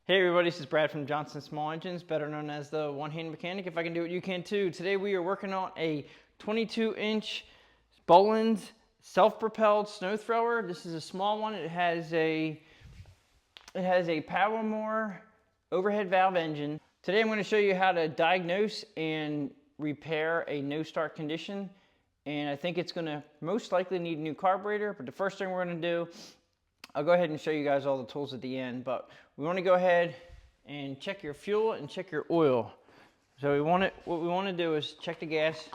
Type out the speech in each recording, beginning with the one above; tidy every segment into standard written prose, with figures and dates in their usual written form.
Hey everybody, this is Brad from Johnson Small Engines, better known as the one-hand mechanic. If I can do it, you can too. Today we are working on a 22-inch Bolens self-propelled snow thrower. This is a small one. It has a Powermore overhead valve engine. Today I'm going to show you how to diagnose and repair a no-start condition. And I think it's going to most likely need a new carburetor, but the first thing we're going to do, I'll go ahead and show you guys all the tools at the end, but we want to go ahead and check your fuel and check your oil. So what we want to do is check the gas.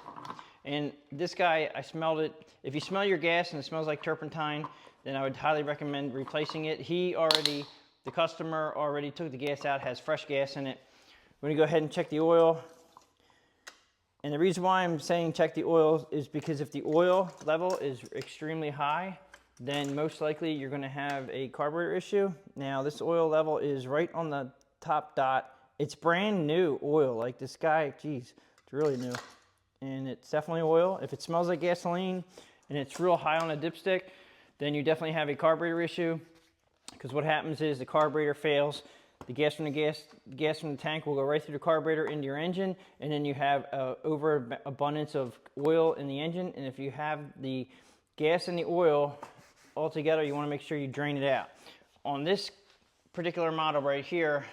And this guy, I smelled it. If you smell your gas and it smells like turpentine, then I would highly recommend replacing it. The customer already took the gas out, has fresh gas in it. We're going to go ahead and check the oil. And the reason why I'm saying check the oil is because if the oil level is extremely high, then most likely you're going to have a carburetor issue. Now this oil level is right on the top dot. It's brand new oil. Like this guy, geez, it's really new. And it's definitely oil. If it smells like gasoline and it's real high on a dipstick, then you definitely have a carburetor issue. Because what happens is the carburetor fails. The gas from the tank will go right through the carburetor into your engine, and then you have overabundance of oil in the engine. And if you have the gas and the oil all together, you want to make sure you drain it out. On this particular model right here,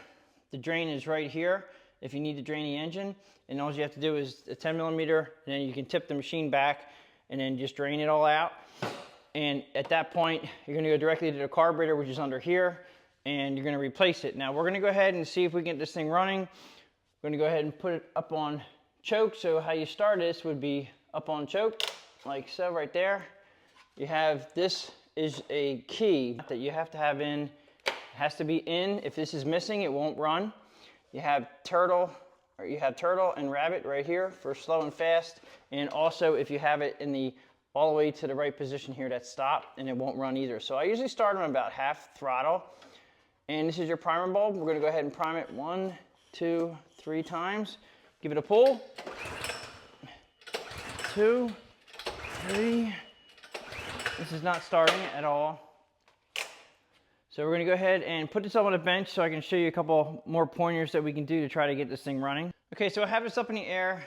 the drain is right here if you need to drain the engine, and all you have to do is a 10 millimeter, and then you can tip the machine back and then just drain it all out. And at that point, you're going to go directly to the carburetor, which is under here, and you're going to replace it. Now we're going to go ahead and see if we can get this thing running. We're going to go ahead and put it up on choke. So how you start this would be up on choke, like so right there. You have, this is a key that you have to have in. It has to be in. If this is missing, it won't run. You have turtle and rabbit right here for slow and fast. And also if you have it in the all the way to the right position here, that's stop, and it won't run either. So I usually start them about half throttle. And this is your primer bulb. We're going to go ahead and prime it 1, 2, 3 times. Give it a pull. 2, 3. This is not starting at all. So we're going to go ahead and put this up on a bench so I can show you a couple more pointers that we can do to try to get this thing running. Okay, so I have this up in the air,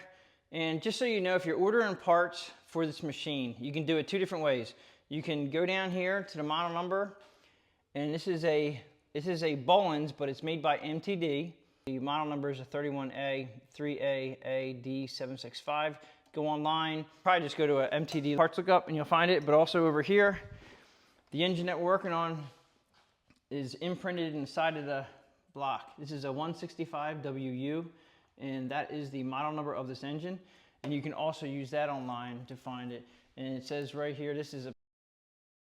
and just so you know, if you're ordering parts for this machine, you can do it 2 different ways. You can go down here to the model number, and this is a Bolens, but it's made by MTD. The model number is a 31A 3A AD765. Go online, probably just go to a MTD parts lookup and you'll find it. But also over here, the engine that we're working on is imprinted inside of the block. This is a 165WU, and that is the model number of this engine. And you can also use that online to find it. And it says right here, this is a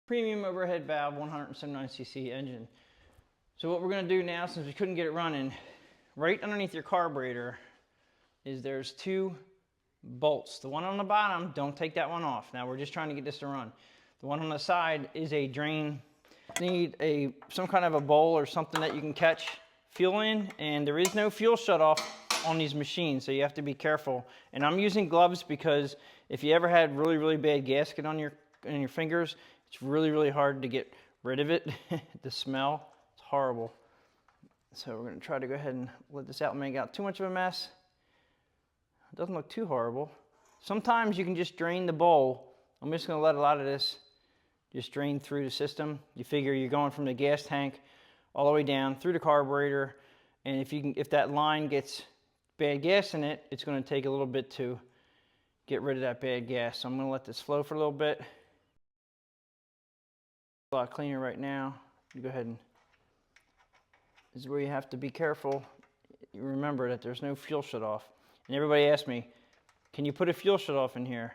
premium overhead valve 179cc engine. So what we're going to do now, since we couldn't get it running, right underneath your carburetor is there's 2 bolts. The one on the bottom, don't take that one off. Now we're just trying to get this to run. The one on the side is a drain. You need some kind of a bowl or something that you can catch fuel in, and there is no fuel shut off on these machines, so you have to be careful. And I'm using gloves because if you ever had really bad gasket on your fingers, it's really hard to get rid of it. The smell, it's horrible. So we're going to try to go ahead and let this out and make out too much of a mess. It doesn't look too horrible. Sometimes you can just drain the bowl. I'm just going to let a lot of this just drain through the system. You figure you're going from the gas tank all the way down through the carburetor, and if that line gets bad gas in it, it's going to take a little bit to get rid of that bad gas. So I'm going to let this flow for a little bit. A lot cleaner right now. You go ahead and this is where you have to be careful. You remember that there's no fuel shut off. And everybody asks me, can you put a fuel shut off in here?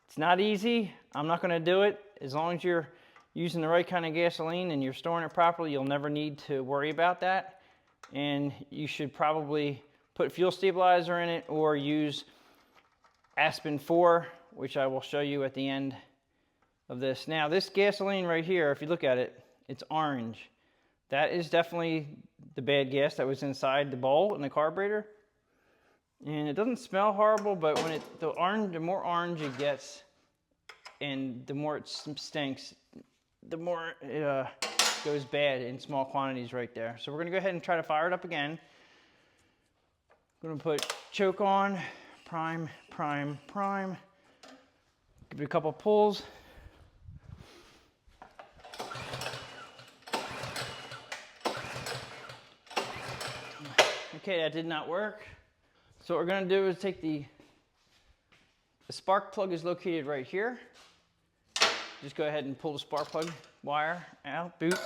It's not easy. I'm not going to do it. As long as you're using the right kind of gasoline and you're storing it properly, you'll never need to worry about that. And you should probably put fuel stabilizer in it or use Aspen 4, which I will show you at the end of this. Now this gasoline right here, if you look at it, it's orange. That is definitely the bad gas that was inside the bowl in the carburetor. And it doesn't smell horrible, but when the more orange it gets and the more it stinks, the more goes bad in small quantities right there. So we're gonna go ahead and try to fire it up again. I'm gonna put choke on, prime, prime, prime. Give it a couple pulls. Okay, that did not work. So what we're gonna do is take the spark plug is located right here. Just go ahead and pull the spark plug wire out, boot,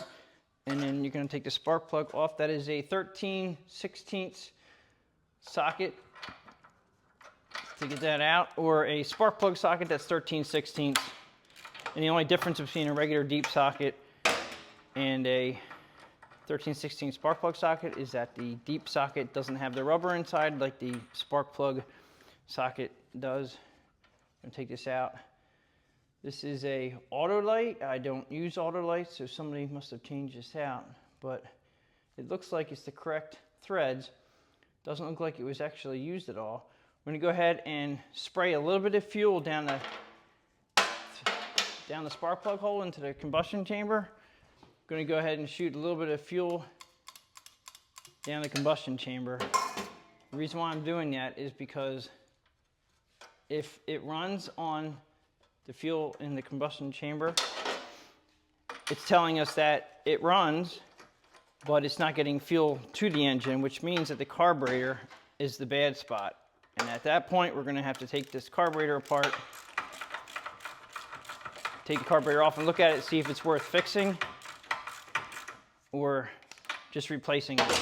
and then you're gonna take the spark plug off. That is a 13/16 socket to get that out, or a spark plug socket that's 13/16. And the only difference between a regular deep socket and a 13/16 spark plug socket is that the deep socket doesn't have the rubber inside like the spark plug socket does. I'm gonna take this out. This is a auto light. I don't use auto lights, so somebody must have changed this out, but it looks like it's the correct threads. Doesn't look like it was actually used at all. I'm gonna go ahead and spray a little bit of fuel down the spark plug hole into the combustion chamber. I'm going to go ahead and shoot a little bit of fuel down the combustion chamber. The reason why I'm doing that is because if it runs on the fuel in the combustion chamber, it's telling us that it runs, but it's not getting fuel to the engine, which means that the carburetor is the bad spot. And at that point, we're going to have to take this carburetor apart, take the carburetor off and look at it, see if it's worth fixing or just replacing it.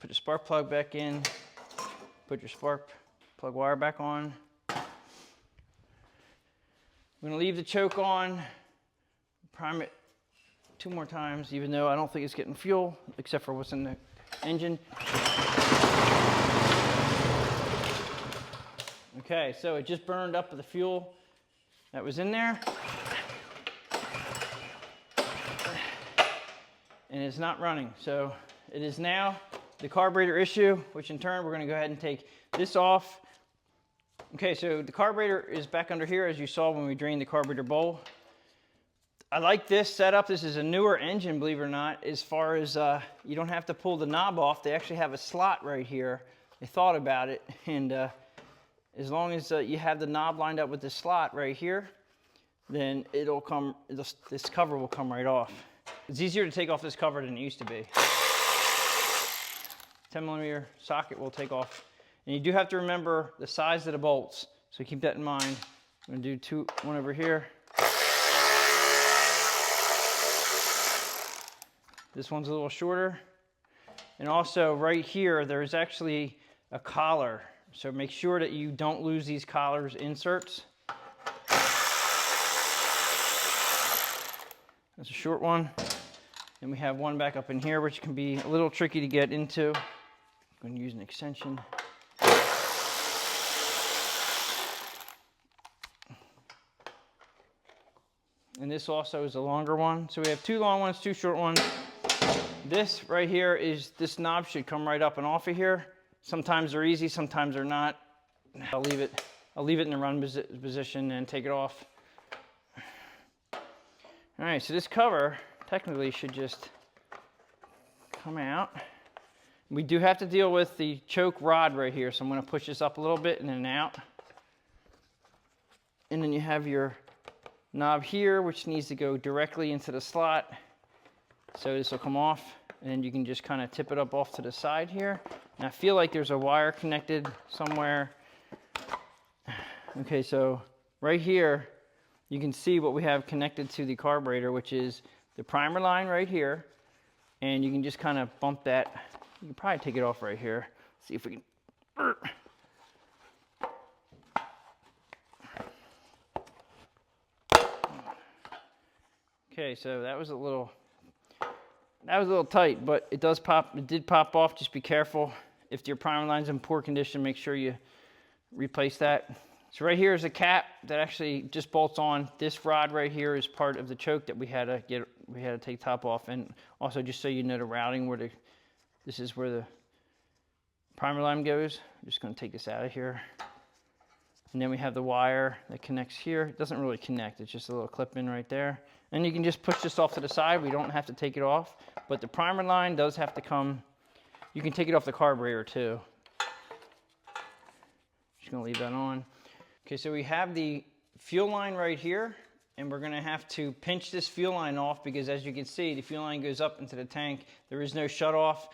Put the spark plug back in, put your spark plug wire back on. I'm gonna leave the choke on, prime it 2 more times, even though I don't think it's getting fuel, except for what's in the engine. Okay, so it just burned up the fuel that was in there. And it's not running. So it is now the carburetor issue, which in turn we're gonna go ahead and take this off. Okay, so the carburetor is back under here, as you saw when we drained the carburetor bowl. I like this setup. This is a newer engine, believe it or not, as far as you don't have to pull the knob off. They actually have a slot right here. They thought about it, and as long as you have the knob lined up with the slot right here, then it'll come, this cover will come right off. It's easier to take off this cover than it used to be. 10mm socket will take off. And you do have to remember the size of the bolts, so keep that in mind. I'm gonna do one over here. This one's a little shorter. And also right here, there's actually a collar. So make sure that you don't lose these collars inserts. That's a short one. And we have one back up in here, which can be a little tricky to get into. I'm going to use an extension. And this also is a longer one. So we have 2 long ones, 2 short ones. This right here is, this knob should come right up and off of here. Sometimes they're easy, sometimes they're not. I'll leave it in the run position and take it off. All right, so this cover technically should just come out. We do have to deal with the choke rod right here, so I'm gonna push this up a little bit and then out. And then you have your knob here, which needs to go directly into the slot. So this will come off, and then you can just kind of tip it up off to the side here. And I feel like there's a wire connected somewhere. Okay, so right here, you can see what we have connected to the carburetor, which is the primer line right here. And you can just kind of bump that. You can probably take it off right here. See if we can. Okay, so that was a little tight, but it does pop. It did pop off. Just be careful. If your primer line's in poor condition, make sure you replace that. So right here is a cap that actually just bolts on. This rod right here is part of the choke that we had to take top off. And also, just so you know, the routing this is where the primer line goes. I'm just going to take this out of here. And then we have the wire that connects here. It doesn't really connect, it's just a little clip in right there. And you can just push this off to the side. We don't have to take it off, but the primer line does have to come. You can take it off the carburetor too. Just gonna leave that on. Okay, so we have the fuel line right here, and we're gonna have to pinch this fuel line off because as you can see, the fuel line goes up into the tank. There is no shut off.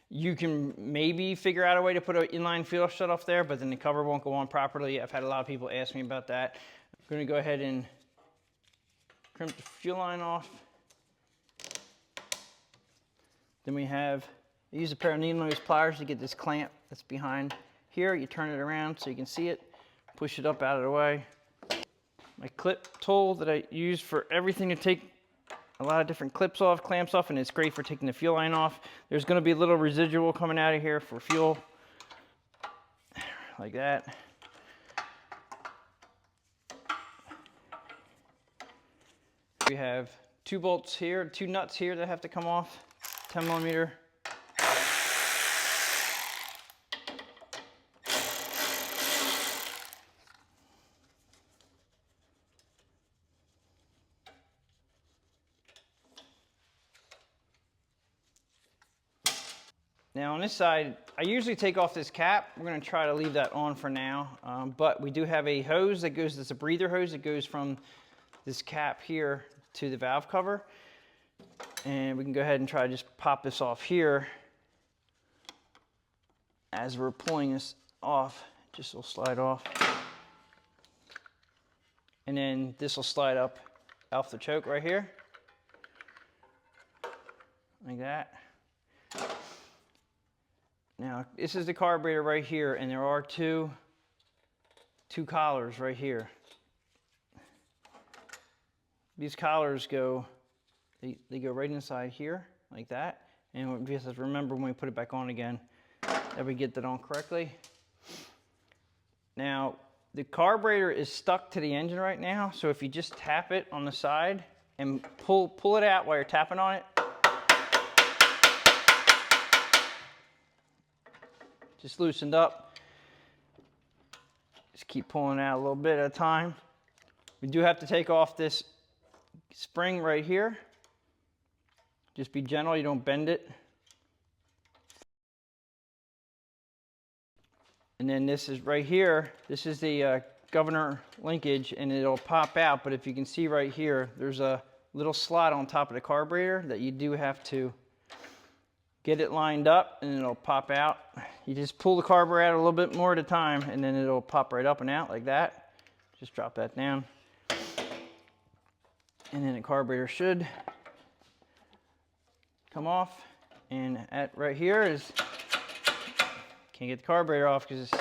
You can maybe figure out a way to put an inline fuel shut off there, but then the cover won't go on properly. I've had a lot of people ask me about that. I'm gonna go ahead and crimp the fuel line off. Then we have, I use a pair of needle nose pliers to get this clamp that's behind here. You turn it around so you can see it, push it up out of the way. My clip tool that I use for everything to take a lot of different clips off, clamps off, and it's great for taking the fuel line off. There's gonna be a little residual coming out of here for fuel, like that. We have 2 bolts here, 2 nuts here that have to come off, 10 millimeter. Now on this side, I usually take off this cap. We're gonna try to leave that on for now, but we do have a hose that goes, it's a breather hose that goes from this cap here to the valve cover. And we can go ahead and try to just pop this off here. As we're pulling this off, just will slide off. And then this will slide up off the choke right here. Like that. Now, this is the carburetor right here, and there are two collars right here. These collars go, they go right inside here, like that. And we just have to remember when we put it back on again, that we get that on correctly. Now, the carburetor is stuck to the engine right now, so if you just tap it on the side and pull it out while you're tapping on it, just loosened up. Just keep pulling out a little bit at a time. We do have to take off this spring right here. Just be gentle, you don't bend it. And then this is right here, this is the governor linkage, and it'll pop out, but if you can see right here, there's a little slot on top of the carburetor that you do have to get it lined up, and it'll pop out. You just pull the carburetor out a little bit more at a time, and then it'll pop right up and out like that. Just drop that down. And then the carburetor should come off. And at right here is, can't get the carburetor off because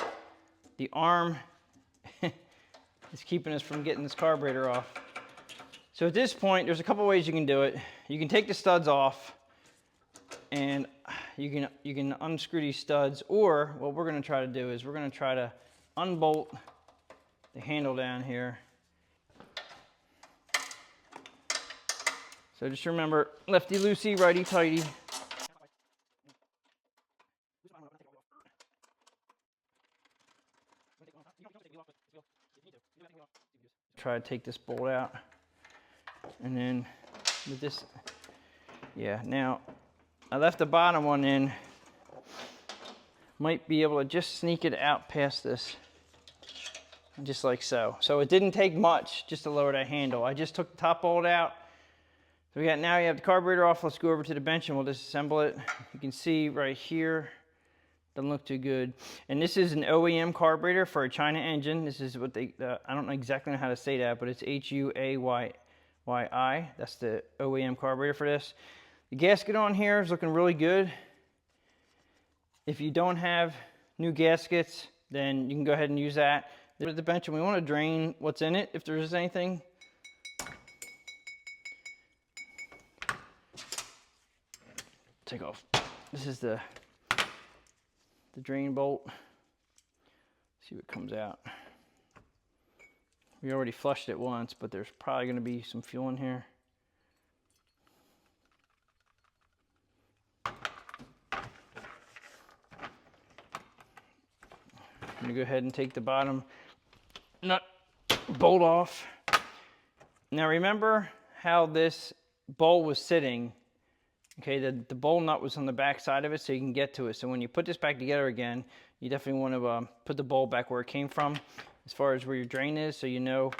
the arm is keeping us from getting this carburetor off. So at this point, there's a couple ways you can do it. You can take the studs off, and you can unscrew these studs, or what we're going to try to do is we're going to try to unbolt the handle down here. So just remember, lefty loosey, righty tighty. Try to take this bolt out, and then with this, yeah, now I left the bottom one in. Might be able to just sneak it out past this, just like so. So it didn't take much just to lower that handle. I just took the top bolt out. So now you have the carburetor off. Let's go over to the bench and we'll disassemble it. You can see right here, doesn't look too good. And this is an OEM carburetor for a China engine. This is what they, I don't know exactly how to say that, but it's HUAYI. That's the OEM carburetor for this. The gasket on here is looking really good. If you don't have new gaskets, then you can go ahead and use that. At the bench, and we want to drain what's in it if there is anything. Take off. This is the drain bolt. See what comes out. We already flushed it once, but there's probably going to be some fuel in here. I'm going to go ahead and take the bottom bolt off. Now remember how this bowl was sitting. Okay, the bowl nut was on the back side of it so you can get to it. So when you put this back together again, you definitely want to put the bowl back where it came from, as far as where your drain is, so you know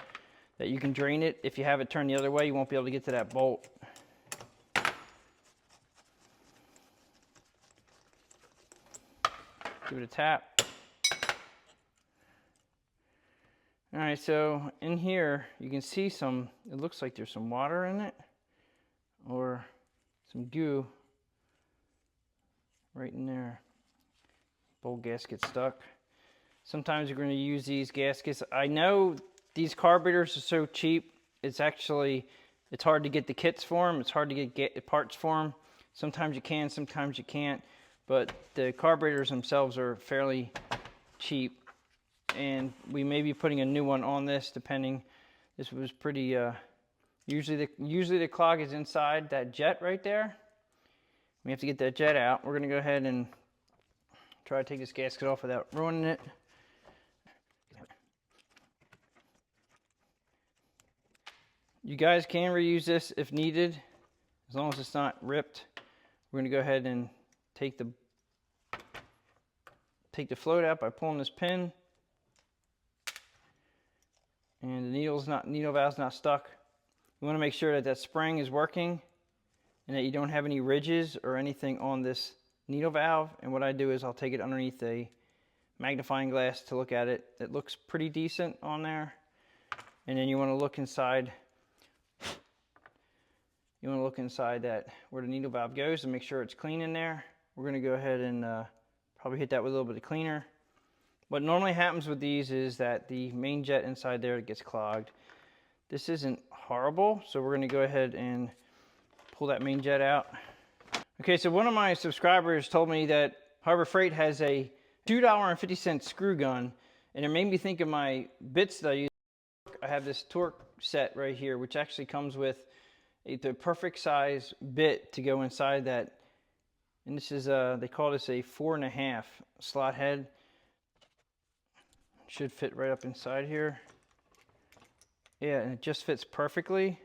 that you can drain it. If you have it turned the other way, you won't be able to get to that bolt. Give it a tap. All right, so in here, you can see some, it looks like there's some water in it, or some goo right in there. Bowl gasket stuck. Sometimes you're going to use these gaskets. I know these carburetors are so cheap, it's hard to get the kits for them. It's hard to get parts for them. Sometimes you can, sometimes you can't. But the carburetors themselves are fairly cheap. And we may be putting a new one on this, depending. This was pretty, usually the clog is inside that jet right there. We have to get that jet out. We're going to go ahead and try to take this gasket off without ruining it. You guys can reuse this if needed, as long as it's not ripped. We're going to go ahead and take the float out by pulling this pin, and the needle valve's not stuck. You want to make sure that spring is working and that you don't have any ridges or anything on this needle valve. And what I do is I'll take it underneath a magnifying glass to look at it. It looks pretty decent on there. And then you want to look inside. You want to look inside that where the needle valve goes and make sure it's clean in there. We're going to go ahead and probably hit that with a little bit of cleaner. What normally happens with these is that the main jet inside there gets clogged. This isn't horrible, so we're going to go ahead and pull that main jet out. Okay, so one of my subscribers told me that Harbor Freight has a $2.50 screw gun, and it made me think of my bits that I use. I have this torque set right here, which actually comes with the perfect size bit to go inside that. And this is they call this a 4.5 slot head. Should fit right up inside here. Yeah, and it just fits perfectly.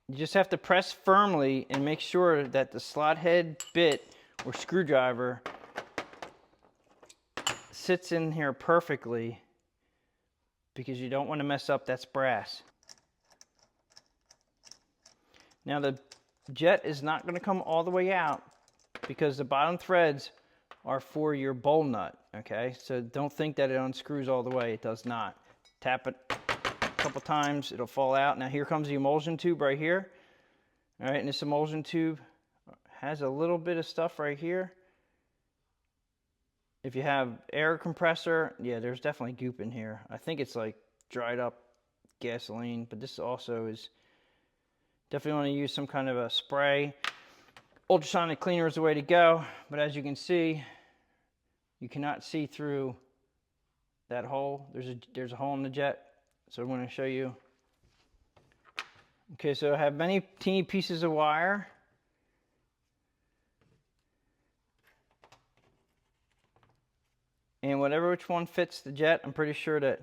You just have to press firmly and make sure that the slot head bit or screwdriver sits in here perfectly, because you don't want to mess up that brass. Now the jet is not going to come all the way out because the bottom threads are for your bowl nut, okay? So don't think that it unscrews all the way. It does not. Tap it a couple times, it'll fall out. Now here comes the emulsion tube right here. All right, and this emulsion tube has a little bit of stuff right here. If you have air compressor, yeah, there's definitely goop in here. I think it's like dried up gasoline, but this also is definitely want to use some kind of a spray. Ultrasonic cleaner is the way to go, but as you can see, you cannot see through that hole. There's a hole in the jet, so I'm going to show you. Okay, so I have many teeny pieces of wire. And which one fits the jet, I'm pretty sure that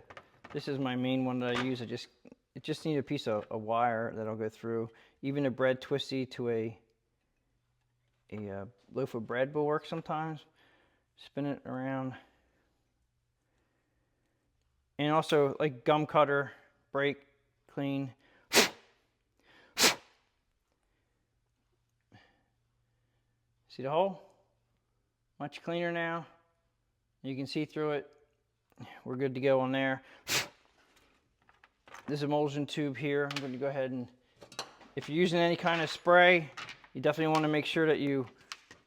this is my main one that I use. It just needs a piece of wire that'll go through. Even a bread twisty to a loaf of bread will work sometimes. Spin it around. And also like gum cutter, break, clean. See the hole? Much cleaner now. You can see through it. We're good to go on there. This emulsion tube here, I'm going to go ahead and, if you're using any kind of spray, you definitely want to make sure that you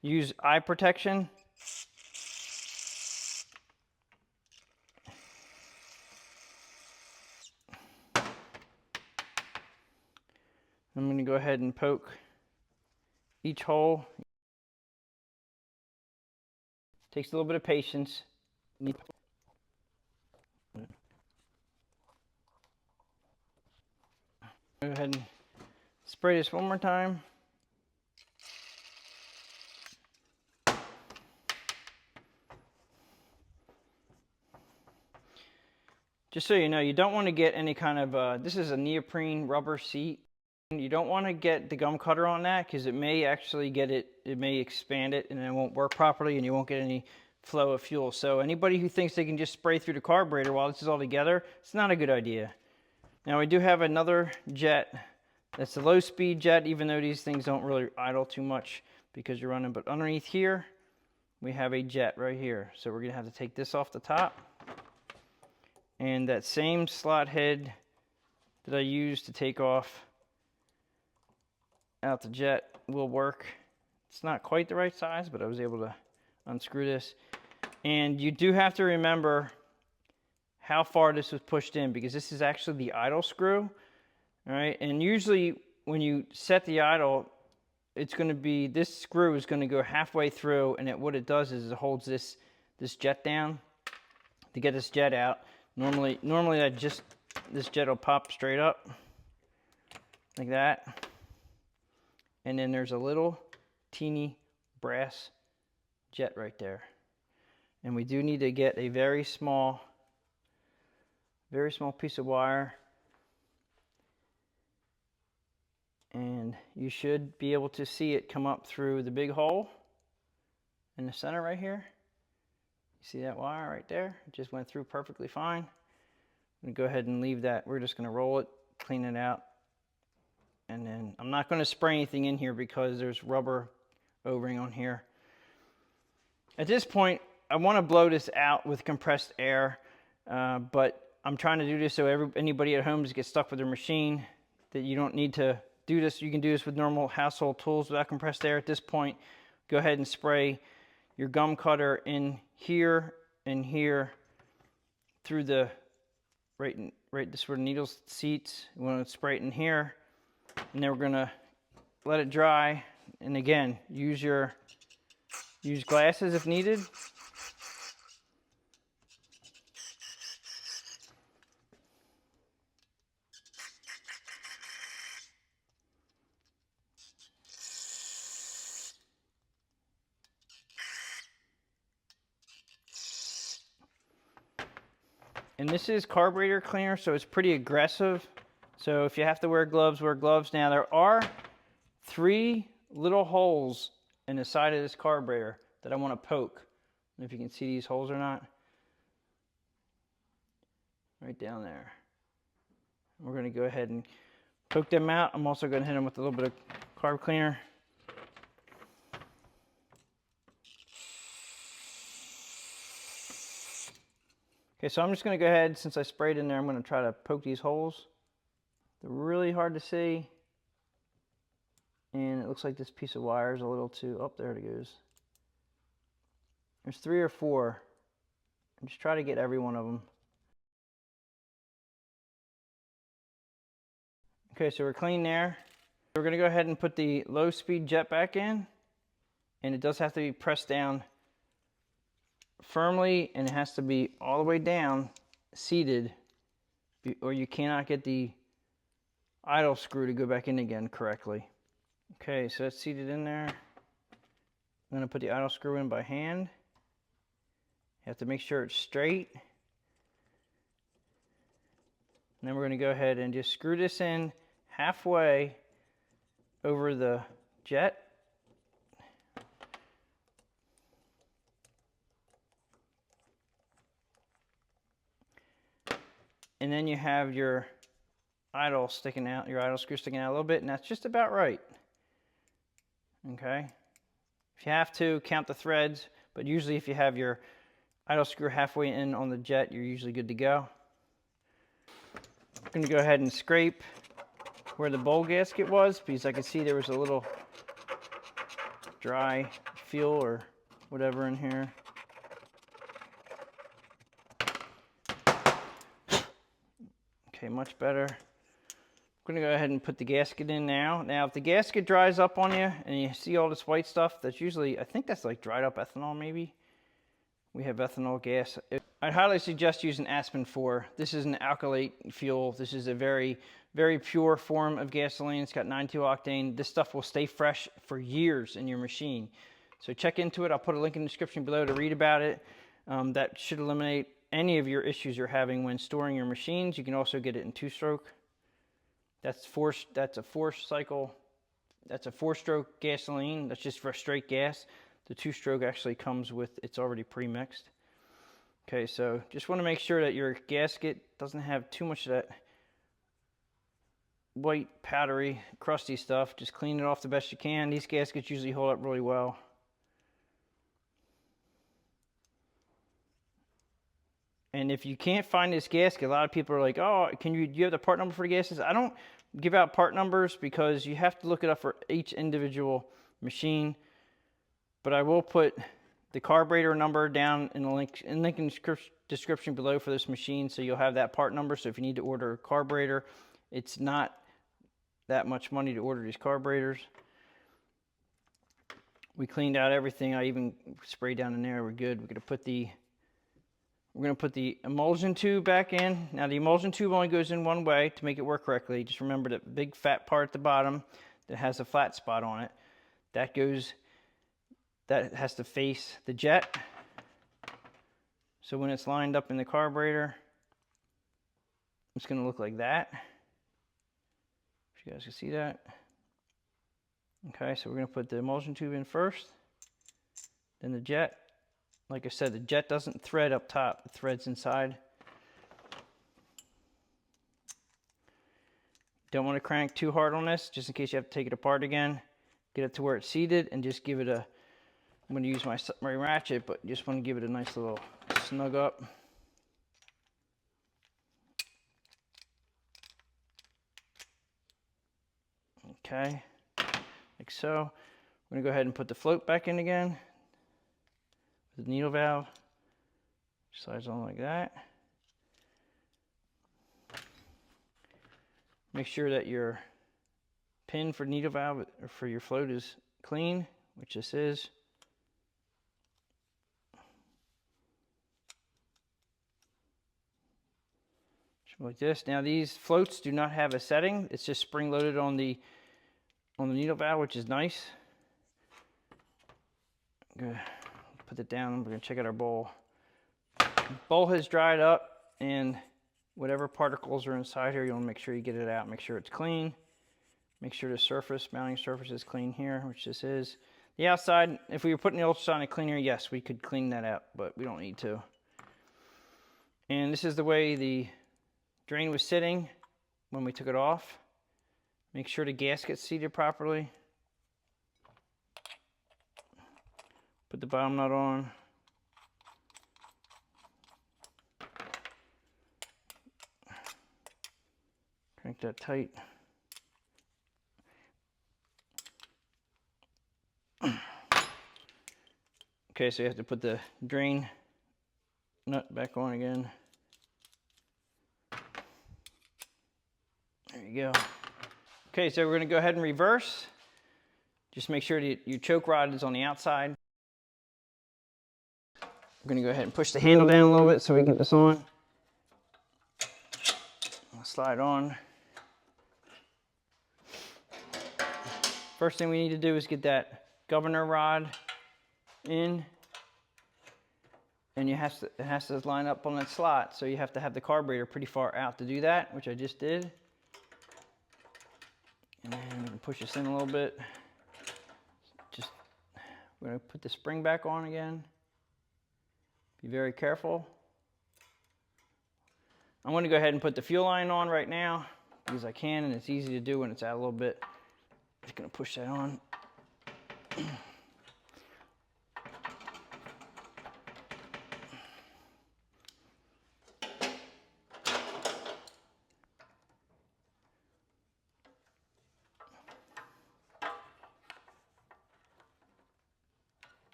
use eye protection. I'm going to go ahead and poke each hole. Takes a little bit of patience. Go ahead and spray this one more time. Just so you know, you don't want to get any kind of, this is a neoprene rubber seat. You don't want to get the gum cutter on that because it may actually it may expand it and it won't work properly and you won't get any flow of fuel. So anybody who thinks they can just spray through the carburetor while this is all together, it's not a good idea. Now we do have another jet. That's the low speed jet, even though these things don't really idle too much because you're running. But underneath here, we have a jet right here. So we're going to have to take this off the top. And that same slot head that I used to take off out the jet will work. It's not quite the right size, but I was able to unscrew this. And you do have to remember how far this was pushed in, because this is actually the idle screw. All right, and usually when you set the idle, it's going to be, this screw is going to go halfway through, and what it does is it holds this jet down to get this jet out. Normally this jet will pop straight up like that, and then there's a little teeny brass jet right there, and we do need to get a very small piece of wire, and you should be able to see it come up through the big hole in the center right here. You see that wire right there? It just went through perfectly fine. I'm going to go ahead and leave that. We're just going to roll it, clean it out, and then I'm not going to spray anything in here because there's rubber O-ring on here. At this point, I want to blow this out with compressed air, but I'm trying to do this so anybody at home just gets stuck with their machine, that you don't need to do this. You can do this with normal household tools without compressed air. At this point, go ahead and spray your gum cutter in here and here through the right this where the needle seats. You want to spray it in here, and then we're going to let it dry. And again, use glasses if needed. And this is carburetor cleaner, so it's pretty aggressive. So if you have to wear gloves, wear gloves. Now there are 3 little holes in the side of this carburetor that I want to poke. I don't know if you can see these holes or not. Right down there. We're going to go ahead and poke them out. I'm also going to hit them with a little bit of carb cleaner. Okay, so I'm just going to go ahead, since I sprayed in there, I'm going to try to poke these holes. They're really hard to see. And it looks like this piece of wire is a little too, oh, there it goes. There's 3 or 4. And just try to get every one of them. Okay, so we're clean there. We're going to go ahead and put the low speed jet back in. And it does have to be pressed down firmly, and it has to be all the way down, seated, or you cannot get the idle screw to go back in again correctly. Okay, so that's seated in there. I'm going to put the idle screw in by hand. You have to make sure it's straight. And then we're going to go ahead and just screw this in halfway over the jet. And then you have your idle sticking out, your idle screw sticking out a little bit, and that's just about right. Okay? If you have to, count the threads, but usually if you have your idle screw halfway in on the jet, you're usually good to go. I'm going to go ahead and scrape where the bowl gasket was, because I could see there was a little dry feel or whatever in here. Okay, much better. I'm going to go ahead and put the gasket in now. Now, if the gasket dries up on you and you see all this white stuff, that's usually, I think that's like dried up ethanol maybe. We have ethanol gas. I'd highly suggest using Aspen 4. This is an alkylate fuel. This is a very, very pure form of gasoline. It's got 92-octane. This stuff will stay fresh for years in your machine. So check into it. I'll put a link in the description below to read about it. That should eliminate any of your issues you're having when storing your machines. You can also get it in 2-stroke. That's a 4-cycle. That's a 4-stroke gasoline. That's just for straight gas. The 2-stroke actually comes with, it's already pre-mixed. Okay, so just want to make sure that your gasket doesn't have too much of that white, powdery, crusty stuff. Just clean it off the best you can. These gaskets usually hold up really well. And if you can't find this gasket, a lot of people are like, oh, do you have the part number for the gaskets? I don't give out part numbers because you have to look it up for each individual machine. But I will put the carburetor number down in the link in the description below for this machine, so you'll have that part number. So if you need to order a carburetor, it's not that much money to order these carburetors. We cleaned out everything. I even sprayed down in there. We're good. We're going to put the emulsion tube back in. Now the emulsion tube only goes in one way to make it work correctly. Just remember that big fat part at the bottom that has a flat spot on it. That has to face the jet. So when it's lined up in the carburetor, it's going to look like that. If you guys can see that. Okay, so we're going to put the emulsion tube in first, then the jet. Like I said, the jet doesn't thread up top, it threads inside. Don't want to crank too hard on this, just in case you have to take it apart again. Get it to where it's seated and just give it a, I'm going to use my ratchet, but just want to give it a nice little snug up. Okay, like so. I'm going to go ahead and put the float back in again. The needle valve slides on like that. Make sure that your pin for needle valve or for your float is clean, which this is. Like this. Now these floats do not have a setting. It's just spring loaded on the needle valve, which is nice. Good. Put it down. We're going to check out our bowl. Bowl has dried up, and whatever particles are inside here, you want to make sure you get it out. Make sure it's clean. Make sure the mounting surface is clean here, which this is. The outside, if we were putting the ultrasonic cleaner, yes, we could clean that out, but we don't need to. And this is the way the drain was sitting when we took it off. Make sure the gasket's seated properly. Put the bottom nut on. Crank that tight. Okay, so you have to put the drain nut back on again. There you go. Okay, so we're going to go ahead and reverse. Just make sure that your choke rod is on the outside. We're going to go ahead and push the handle down a little bit so we can get this on. I'll slide on. First thing we need to do is get that governor rod in. And it has to line up on that slot, so you have to have the carburetor pretty far out to do that, which I just did. And then we can push this in a little bit. We're going to put the spring back on again. Be very careful. I'm going to go ahead and put the fuel line on right now because I can, and it's easy to do when it's out a little bit. Just going to push that on.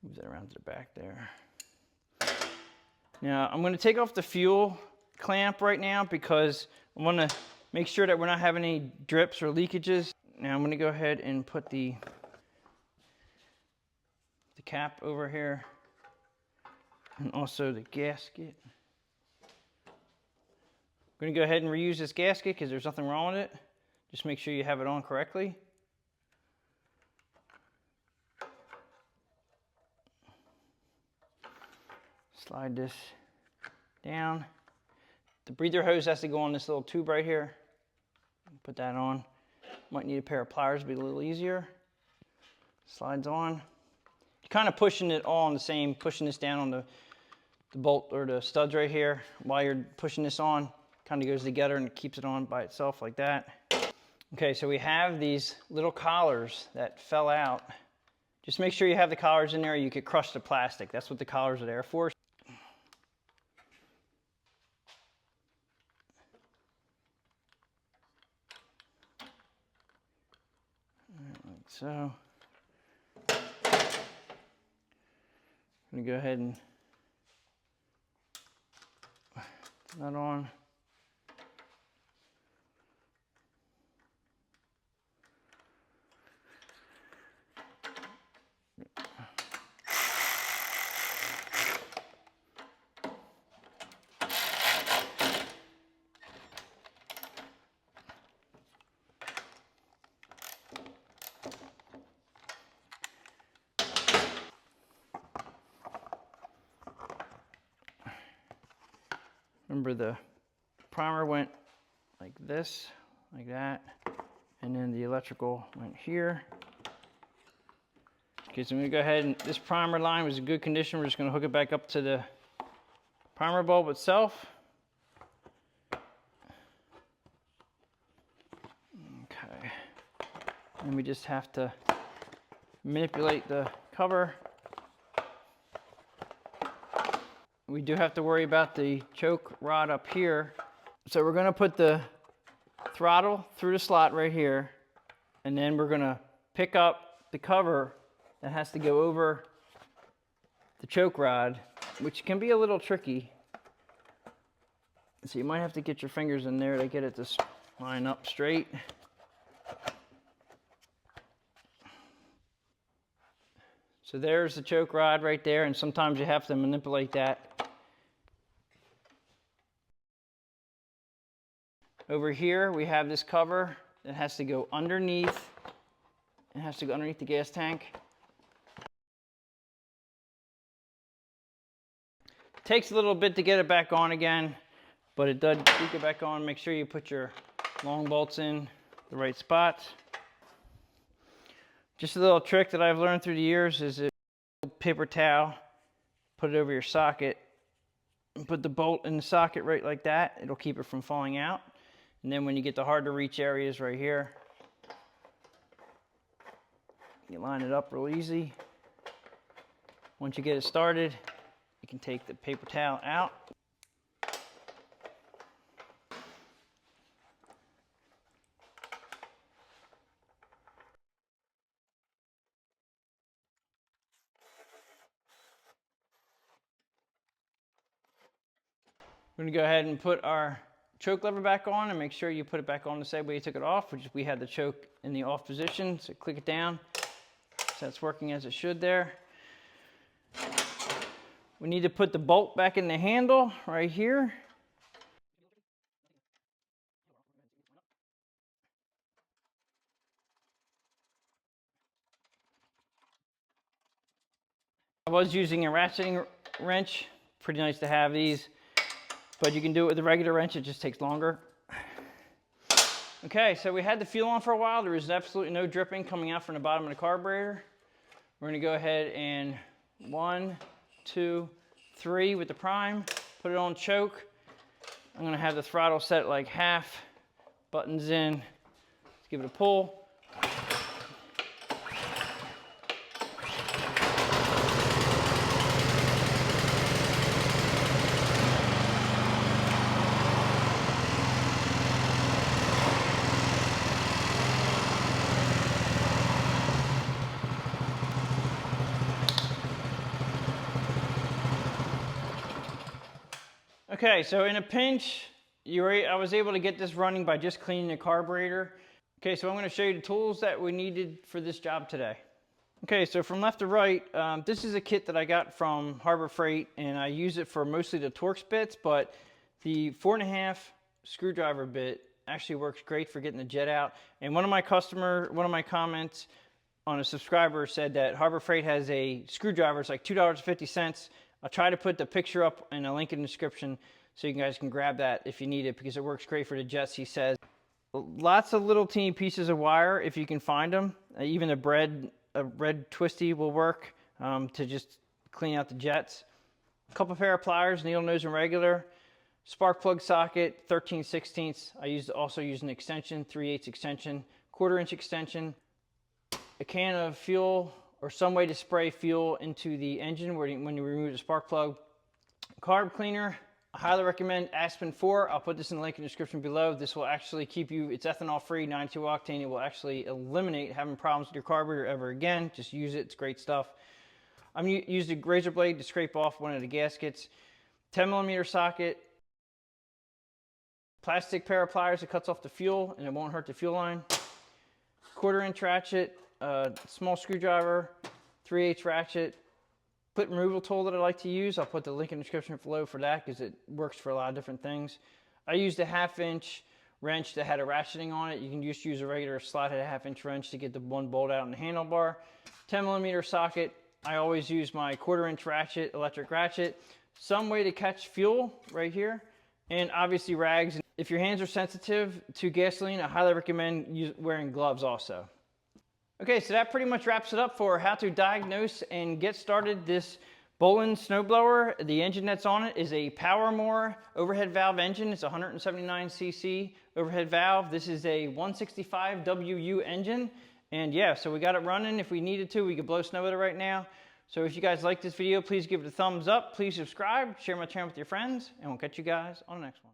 Move that around to the back there. Now I'm going to take off the fuel clamp right now because I want to make sure that we're not having any drips or leakages. Now I'm going to go ahead and put the cap over here and also the gasket. I'm going to go ahead and reuse this gasket because there's nothing wrong with it. Just make sure you have it on correctly. Slide this down. The breather hose has to go on this little tube right here. Put that on. Might need a pair of pliers to be a little easier. Slides on. You're kind of pushing it all on the same, pushing this down on the bolt or the studs right here. While you're pushing this on, kind of goes together and keeps it on by itself like that. Okay, so we have these little collars that fell out. Just make sure you have the collars in there. You could crush the plastic. That's what the collars are there for. Like so. I'm going to go ahead and put that on. Remember, the primer went like this, like that, and then the electrical went here. Okay, so I'm going to go ahead and this primer line was in good condition. We're just going to hook it back up to the primer bulb itself. Okay, and we just have to manipulate the cover. We do have to worry about the choke rod up here. So we're going to put the throttle through the slot right here, and then we're going to pick up the cover that has to go over the choke rod, which can be a little tricky. So you might have to get your fingers in there to get it to line up straight. So there's the choke rod right there, and sometimes you have to manipulate that. Over here we have this cover that has to go underneath. It has to go underneath the gas tank. It takes a little bit to get it back on again, but it does get back on. Make sure you put your long bolts in the right spots. Just a little trick that I've learned through the years is a paper towel, put it over your socket, and put the bolt in the socket right like that. It'll keep it from falling out. And then when you get the hard to reach areas right here, you line it up real easy. Once you get it started, you can take the paper towel out. We're going to go ahead and put our choke lever back on, and make sure you put it back on the same way you took it off, which we had the choke in the off position. So click it down. So that's working as it should there. We need to put the bolt back in the handle right here. I was using a ratcheting wrench. Pretty nice to have these, but you can do it with a regular wrench. It just takes longer. Okay, so we had the fuel on for a while. There was absolutely no dripping coming out from the bottom of the carburetor. We're going to go ahead and 1, 2, 3 with the prime, put it on choke. I'm going to have the throttle set like half, buttons in. Let's give it a pull. Okay, so in a pinch, I was able to get this running by just cleaning the carburetor. Okay, so I'm going to show you the tools that we needed for this job today. Okay, so from left to right, this is a kit that I got from Harbor Freight, and I use it for mostly the Torx bits, but the 4.5 screwdriver bit actually works great for getting the jet out. And one of my comments on a subscriber said that Harbor Freight has a screwdriver, it's like $2.50. I'll try to put the picture up and a link in the description so you guys can grab that if you need it, because it works great for the jets, he says. Lots of little teeny pieces of wire if you can find them. Even a red twisty will work to just clean out the jets. A couple pair of pliers, needle nose and regular. Spark plug socket, 13/16. I also use an extension, 3/8 extension, 1/4 inch extension. A can of fuel or some way to spray fuel into the engine when you remove the spark plug. Carb cleaner. I highly recommend Aspen 4. I'll put this in the link in the description below. This will actually keep you, it's ethanol free, 92 octane. It will actually eliminate having problems with your carburetor ever again. Just use it, it's great stuff. I'm using a razor blade to scrape off one of the gaskets. 10mm socket. Plastic pair of pliers that cuts off the fuel and it won't hurt the fuel line. 1/4 inch ratchet, small screwdriver, 3/8 ratchet. Foot removal tool that I like to use. I'll put the link in the description below for that because it works for a lot of different things. I used a 1/2 inch wrench that had a ratcheting on it. You can just use a regular slot at a 1/2 inch wrench to get the one bolt out in the handlebar. 10mm socket. I always use my 1/4 inch ratchet, electric ratchet. Some way to catch fuel right here. And obviously rags. If your hands are sensitive to gasoline, I highly recommend wearing gloves also. Okay, so that pretty much wraps it up for how to diagnose and get started this Bolens snowblower. The engine that's on it is a Powermore overhead valve engine. It's a 179cc overhead valve. This is a 165 WU engine. And yeah, so we got it running. If we needed to, we could blow snow with it right now. So if you guys like this video, please give it a thumbs up. Please subscribe, share my channel with your friends, and we'll catch you guys on the next one.